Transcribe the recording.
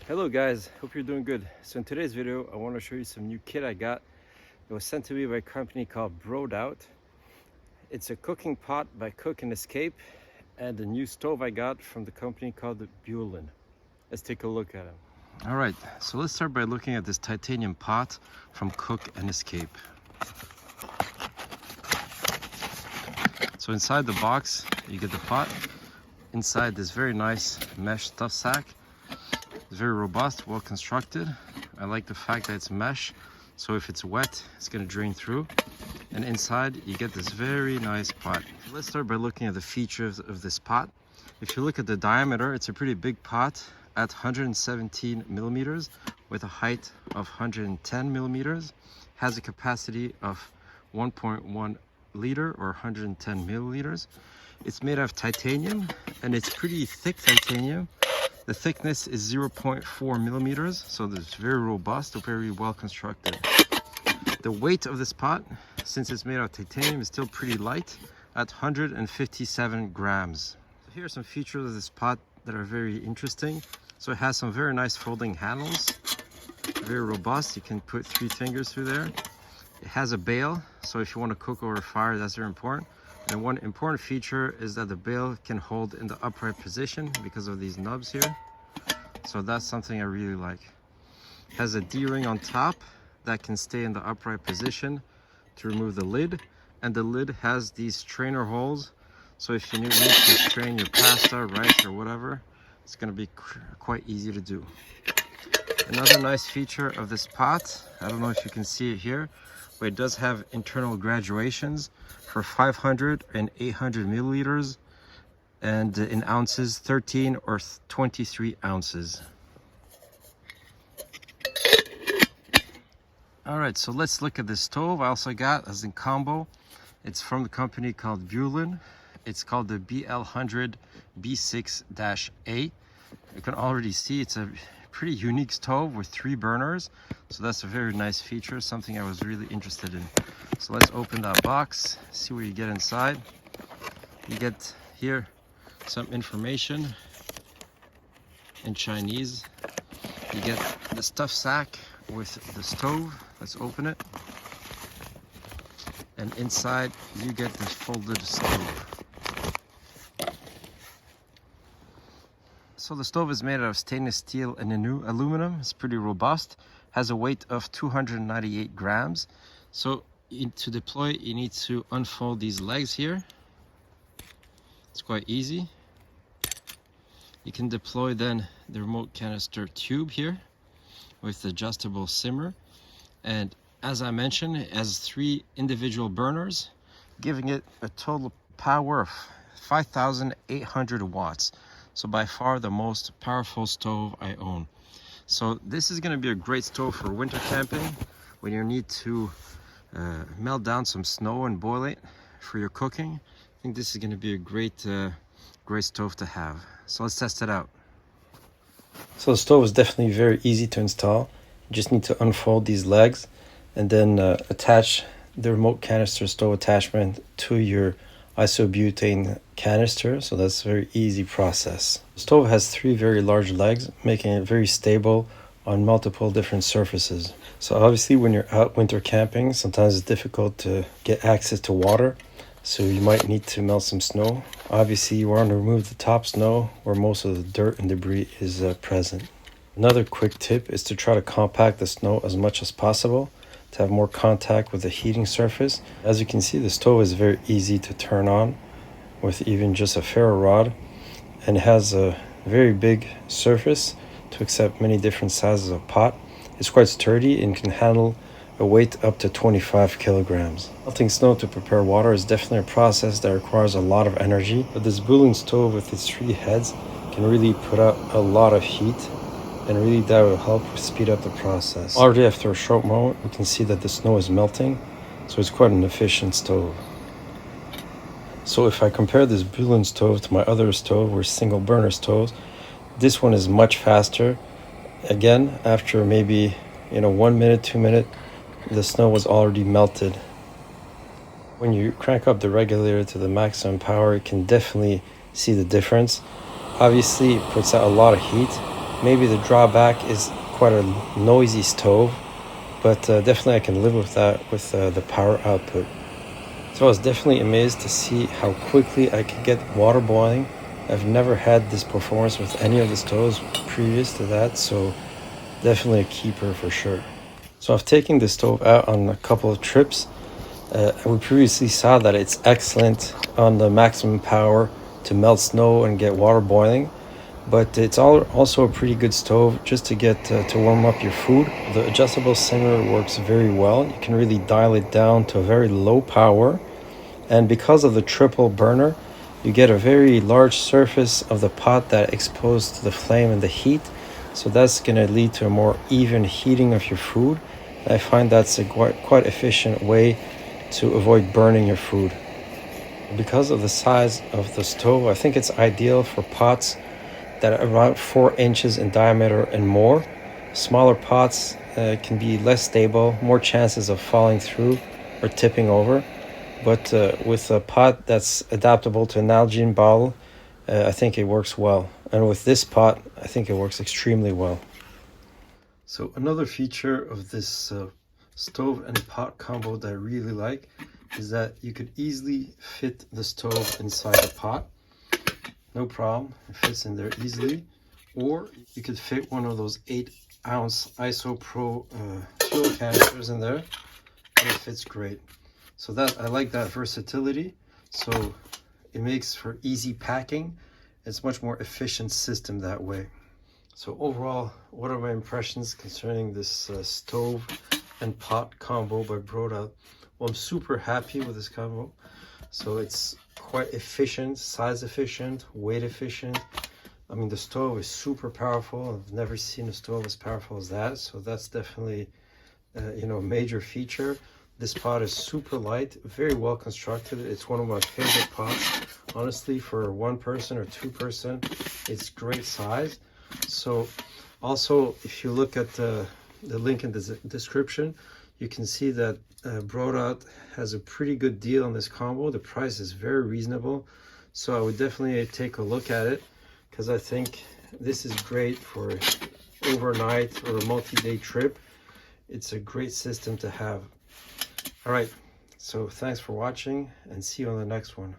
Hello guys, hope you're doing good. So in today's video, I want to show you some new kit I got. It was sent to me by a company called Broadout. It's a cooking pot by Cook and Escape, and a new stove I got from the company called the Bulin. Let's take a look at it. All right, so let's start by looking at this titanium pot from Cook and Escape. So inside the box, you get the pot. Inside this very nice mesh stuff sack. It's very robust, well constructed. I like the fact that it's mesh, so if it's wet, it's going to drain through. And inside, you get this very nice pot. Let's start by looking at the features of this pot. If you look at the diameter, it's a pretty big pot at 117 millimeters with a height of 110 millimeters. Has a capacity of 1.1 liter or 110 milliliters. It's made of titanium, and it's pretty thick titanium. The thickness is 0.4 millimeters, so it's very robust, very well constructed. The weight of this pot, since it's made of titanium, is still pretty light at 157 grams. So here are some features of this pot that are very interesting. So it has some very nice folding handles, very robust. You can put 3 fingers through there. It has a bail, so if you want to cook over fire, that's very important. And one important feature is that the bail can hold in the upright position because of these nubs here. So that's something I really like. It has a D-ring on top that can stay in the upright position to remove the lid. And the lid has these strainer holes. So if you need to strain your pasta, rice, or whatever, it's going to be quite easy to do. Another nice feature of this pot, I don't know if you can see it here, but it does have internal graduations for 500 and 800 milliliters, and in ounces, 13 or 23 ounces. All right, so let's look at this stove I also got as in combo. It's from the company called Bulin. It's called the BL100 B6-A. You can already see it's a pretty unique stove with 3 burners, so that's a very nice feature, something I was really interested in. So let's open that box, see what you get inside. You get here some information in Chinese. You get the stuff sack with the stove. Let's open it. And inside you get this folded stove. So the stove is made out of stainless steel and aluminum. It's pretty robust. Has a weight of 298 grams. So to deploy, you need to unfold these legs here. It's quite easy. You can deploy then the remote canister tube here with the adjustable simmer. And as I mentioned, it has 3 individual burners, giving it a total power of 5,800 watts. So by far the most powerful stove I own. So this is going to be a great stove for winter camping when you need to melt down some snow and boil it for your cooking. I think this is going to be a great stove to have. So let's test it out. So the stove is definitely very easy to install. You just need to unfold these legs and then attach the remote canister stove attachment to your isobutane canister, so that's a very easy process. The stove has 3 very large legs, making it very stable on multiple different surfaces. So obviously when you're out winter camping, sometimes it's difficult to get access to water, so you might need to melt some snow. Obviously you want to remove the top snow where most of the dirt and debris is present. Another quick tip is to try to compact the snow as much as possible to have more contact with the heating surface. As you can see, the stove is very easy to turn on with even just a ferro rod, and has a very big surface to accept many different sizes of pot. It's quite sturdy and can handle a weight up to 25 kilograms. Melting snow to prepare water is definitely a process that requires a lot of energy, but this Bulin stove with its 3 heads can really put out a lot of heat, and really that will help speed up the process. Already after a short moment, we can see that the snow is melting, so it's quite an efficient stove. So if I compare this Bulin stove to my other stove, or single burner stoves, this one is much faster. Again, after maybe 1 minute, 2 minutes, the snow was already melted. When you crank up the regulator to the maximum power, you can definitely see the difference. Obviously, it puts out a lot of heat, Maybe the drawback is quite a noisy stove, but definitely I can live with that with the power output. So I was definitely amazed to see how quickly I could get water boiling. I've never had this performance with any of the stoves previous to that, so definitely a keeper for sure. So I've taken the stove out on a couple of trips. We previously saw that it's excellent on the maximum power to melt snow and get water boiling, but it's also a pretty good stove just to get to warm up your food. The adjustable simmer works very well. You can really dial it down to a very low power, and because of the triple burner, you get a very large surface of the pot that exposed to the flame and the heat, so that's going to lead to a more even heating of your food. I find that's a quite efficient way to avoid burning your food. Because of the size of the stove, I think it's ideal for pots that are around 4 inches in diameter and more. Smaller pots can be less stable, more chances of falling through or tipping over. But with a pot that's adaptable to an Nalgene bottle, I think it works well. And with this pot, I think it works extremely well. So another feature of this stove and pot combo that I really like is that you could easily fit the stove inside the pot. No problem, it fits in there easily. Or you could fit one of those 8-ounce ISOPRO fuel canisters in there, and it fits great. So that I like that versatility. So it makes for easy packing. It's much more efficient system that way. So overall, what are my impressions concerning this stove and pot combo by Broadout? Well, I'm super happy with this combo. So it's quite efficient, size efficient, weight efficient. I mean, the stove is super powerful. I've never seen a stove as powerful as that. So that's definitely, a major feature. This pot is super light, very well constructed. It's one of my favorite pots. Honestly, for one person or two person, it's great size. So also, if you look at the link in the description, you can see that Broadout has a pretty good deal on this combo. The price is very reasonable. So I would definitely take a look at it, because I think this is great for overnight or a multi-day trip. It's a great system to have. All right, so thanks for watching, and see you on the next one.